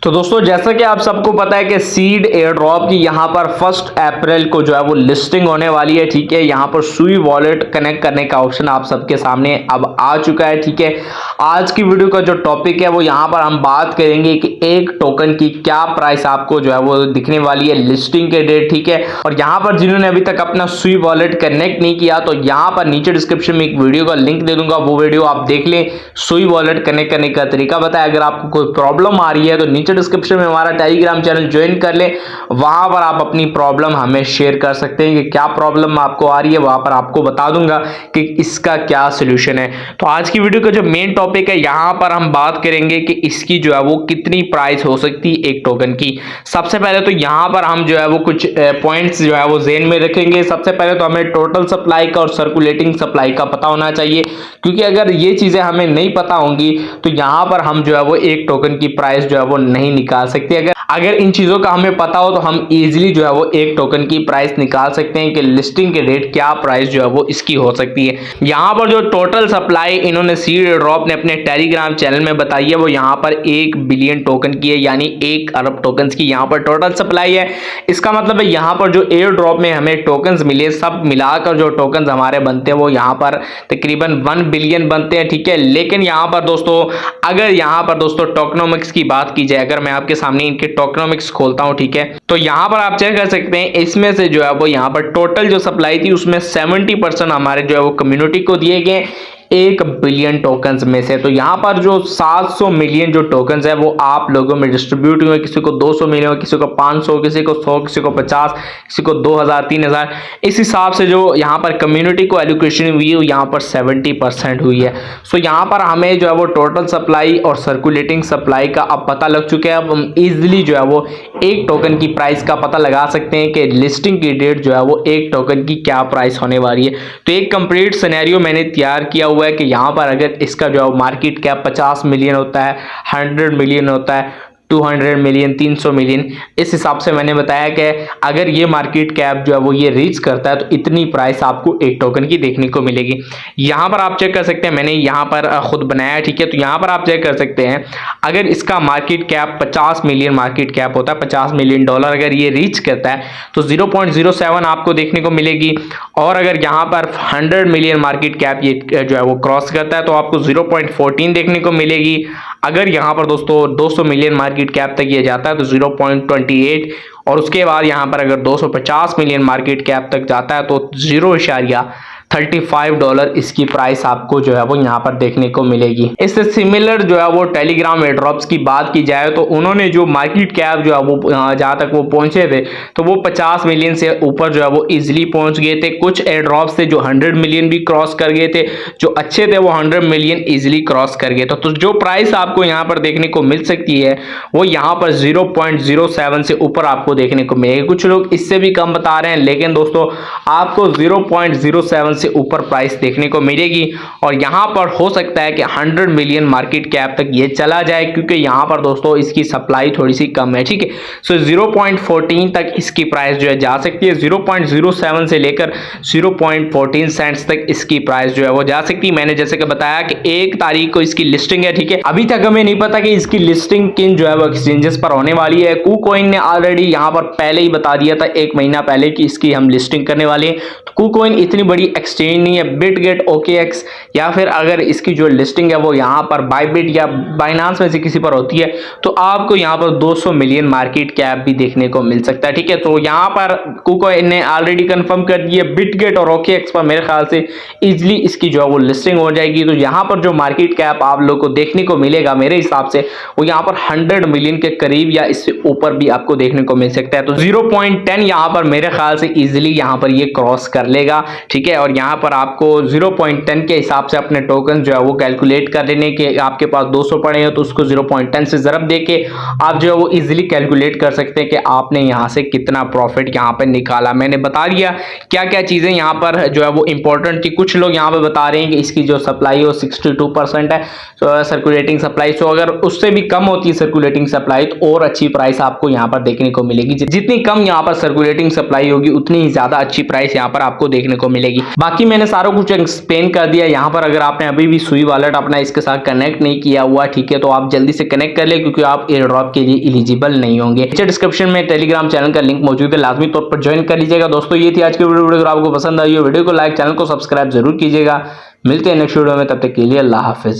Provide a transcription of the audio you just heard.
तो दोस्तों जैसा कि आप सबको पता है कि सीड एयर ड्रॉप की यहाँ पर 1 अप्रैल को जो है वो लिस्टिंग होने वाली है। ठीक है, यहाँ पर सुई वॉलेट कनेक्ट करने का ऑप्शन आप सबके सामने अब आ चुका है। ठीक है, आज की वीडियो का जो टॉपिक है वो यहाँ पर हम बात करेंगे कि एक टोकन की क्या प्राइस आपको जो है वो दिखने वाली है लिस्टिंग के डेट। ठीक है, और यहाँ पर जिन्होंने अभी तक अपना सुई वॉलेट कनेक्ट नहीं किया तो यहाँ पर नीचे डिस्क्रिप्शन में एक वीडियो का लिंक दे दूंगा, वो वीडियो आप देख लें। सुई वॉलेट कनेक्ट करने का तरीका बताया। अगर आपको कोई प्रॉब्लम आ रही है तो नीचे डिस्क्रिप्शन में हमारा टेलीग्राम चैनल ज्वाइन कर ले, वहां पर आप अपनी प्रॉब्लम हमें शेयर कर सकते हैं कि क्या प्रॉब्लम आपको आ रही है, वहां पर आपको बता दूंगा कि इसका क्या सलूशन है। तो आज की वीडियो का जो मेन टॉपिक है यहां पर हम बात करेंगे कि इसकी जो है वो कितनी प्राइस हो सकती है एक टोकन की। सबसे पहले तो यहां पर हम जो है वो कुछ पॉइंट्स जो है वो ज़हन में रखेंगे। सबसे पहले तो हमें टोटल सप्लाई का और सर्कुलेटिंग सप्लाई का पता होना चाहिए, क्योंकि अगर ये चीजें हमें नहीं पता होंगी तो यहां पर हम जो है वो एक टोकन की प्राइस जो है वो नहीं निकाल सकते। अगर इन चीजों का हमें पता हो तो हम इजीली जो है वो एक टोकन की प्राइस निकाल सकते हैं कि लिस्टिंग के रेट क्या प्राइस जो है वो इसकी हो सकती है। यहाँ पर जो टोटल सप्लाई इन्होंने सीड ड्रॉप ने अपने टेलीग्राम चैनल में बताई है वो यहाँ पर 1 बिलियन टोकन की है, यानी 1 अरब टोकन की यहाँ पर टोटल सप्लाई है। इसका मतलब है यहाँ पर जो एयर ड्रॉप में हमें टोकन मिले सब मिलाकर जो टोकन हमारे बनते हैं वो यहाँ पर तकरीबन 1 बिलियन बनते हैं। ठीक है, लेकिन यहाँ पर दोस्तों अगर यहाँ पर दोस्तों टोकनोमिक्स की बात की जाए, अगर मैं आपके सामने इनके टोकनोमिक्स खोलता हूं, ठीक है, तो यहां पर आप चेक कर सकते हैं इसमें से जो है वो यहां पर टोटल जो सप्लाई थी उसमें 70% हमारे जो है वो कम्युनिटी को दिए गए 1 बिलियन टोकन्स में से। तो यहाँ पर जो 700 मिलियन जो टोकन्स है वो आप लोगों में डिस्ट्रीब्यूट हुए, किसी को 200 मिलियन, किसी को 500, किसी को 100, किसी को 50, किसी को 2000, 3000, इस हिसाब से जो यहाँ पर कम्युनिटी को एलोकेशन हुई है यहाँ पर 70% हुई है। सो यहाँ पर हमें जो है वो टोटल सप्लाई और सर्कुलेटिंग सप्लाई का अब पता लग चुका है। अब हम ईजिली जो है वो एक टोकन की प्राइस का पता लगा सकते हैं कि लिस्टिंग की डेट जो है वो एक टोकन की क्या प्राइस होने वाली है। तो एक कंप्लीट सिनेरियो मैंने तैयार किया हुआ है कि यहाँ पर अगर इसका जो मार्केट कैप 50 मिलियन होता है, 100 मिलियन होता है, 200 मिलियन, 300 मिलियन, इस हिसाब से मैंने बताया कि अगर ये मार्केट कैप जो है वो ये रीच करता है तो इतनी प्राइस आपको एक टोकन की देखने को मिलेगी। यहाँ पर आप चेक कर सकते हैं, मैंने यहाँ पर खुद बनाया है। ठीक है, तो यहाँ पर आप चेक कर सकते हैं अगर इसका market cap 50 million market cap होता है, 50 मिलियन डॉलर अगर ये रीच करता है तो 0.07 आपको देखने को मिलेगी। और अगर यहाँ पर 100 मिलियन मार्केट कैप ये जो है वो क्रॉस करता है तो आपको 0.14 देखने को मिलेगी। अगर यहाँ पर दोस्तों 200 मिलियन मार्केट कैप तक ये जाता है तो 0.28, और उसके बाद यहाँ पर अगर 250 मिलियन मार्केट कैप तक जाता है तो 0.35 डॉलर इसकी प्राइस आपको जो है वो यहाँ पर देखने को मिलेगी। इससे सिमिलर जो है वो टेलीग्राम एयरड्रॉप्स की बात की जाए तो उन्होंने जो मार्केट कैप जो है वो जहाँ तक वो पहुंचे थे तो वो 50 मिलियन से ऊपर जो है वो इजिली पहुंच गए थे। कुछ एयरड्रॉप्स थे जो 100 मिलियन भी क्रॉस कर गए थे, जो अच्छे थे वो 100 मिलियन इजिली क्रॉस कर गए। तो जो प्राइस आपको यहाँ पर देखने को मिल सकती है वो यहाँ पर 0.07 से ऊपर आपको देखने को मिलेगी। कुछ लोग इससे भी कम बता रहे हैं, लेकिन दोस्तों आपको 0.07 से ऊपर प्राइस देखने को मिलेगी। और यहां पर हो सकता है कि 100 मिलियन मार्केट कैप तक ये चला जाए, क्योंकि यहां पर दोस्तों इसकी सप्लाई थोड़ी सी कम है। ठीक है, सो 0.14 तक इसकी प्राइस जो है जा सकती है। 0.07 से लेकर 0.14 सेंट्स तक इसकी प्राइस जो है वो जा सकती है। मैंने जैसे कि बताया कि 1 तारीख को इसकी लिस्टिंग है। ठीक है, अभी तक हमें नहीं पता कि इसकी लिस्टिंग किन जो है वो एक्सचेंजेस पर होने वाली है। KuCoin ने ऑलरेडी यहां पर पहले ही बता दिया था 1 महीना पहले कि इसकी हम लिस्टिंग करने वाले हैं। तो KuCoin इतनी बड़ी एक्सचेंज नहीं है। बिटगेट, OKX या फिर अगर इसकी जो लिस्टिंग है वो यहाँ पर बाइबिट या बाइनांस में से किसी पर होती है तो आपको यहाँ पर 200 मिलियन मार्केट कैप भी देखने को मिल सकता है। ठीक है, तो यहाँ पर KuCoin ने ऑलरेडी कंफर्म कर दिया। बिटगेट और OKX पर मेरे ख्याल से इजिली इसकी जो है वो लिस्टिंग हो जाएगी। तो यहाँ पर जो मार्केट कैप आप लोग को देखने को मिलेगा मेरे हिसाब से वो यहाँ पर 100 मिलियन के करीब या इससे ऊपर भी आपको देखने को मिल सकता है। तो 0.10 यहाँ पर मेरे ख्याल से इजिली यहाँ पर ये क्रॉस कर लेगा। ठीक है, और यहाँ पर आपको 0.10 के हिसाब से अपने टोकन जो है वो कैलकुलेट कर लेने के, आपके पास 200 पड़े हो तो उसको 0.10 से ज़रब देके आप जो है वो इजीली कैलकुलेट कर सकते हैं कि आपने यहाँ से कितना प्रॉफिट यहाँ पर निकाला। मैंने बता दिया क्या क्या चीज़ें यहाँ पर जो है वो इंपॉर्टेंट थी। कुछ लोग यहाँ पे बता रहे हैं कि इसकी जो सप्लाई है वो 62% है सर्कुलेटिंग सप्लाई। सो अगर उससे भी कम होती है सर्कुलेटिंग सप्लाई तो और अच्छी प्राइस आपको यहाँ पर देखने को मिलेगी। जितनी कम यहाँ पर सर्कुलेटिंग सप्लाई होगी उतनी ही ज़्यादा अच्छी प्राइस यहाँ पर आपको देखने को मिलेगी। बाकी मैंने सारा कुछ एक्सप्लेन कर दिया। यहाँ पर अगर आपने अभी भी सुई वॉलेट अपना इसके साथ कनेक्ट नहीं किया हुआ, ठीक है, तो आप जल्दी से कनेक्ट कर ले, क्योंकि आप एयर ड्रॉप के लिए एलिजिबल नहीं होंगे। नीचे डिस्क्रिप्शन में टेलीग्राम चैनल का लिंक मौजूद है, लाजमी तौर पर ज्वाइन कर लीजिएगा। दोस्तों ये थी आज की वीडियो। अगर आपको पसंद आई हो वीडियो को लाइक, चैनल को सब्सक्राइब जरूर कीजिएगा। मिलते हैं नेक्स्ट वीडियो में, तब तक के लिए अल्लाह हाफिज।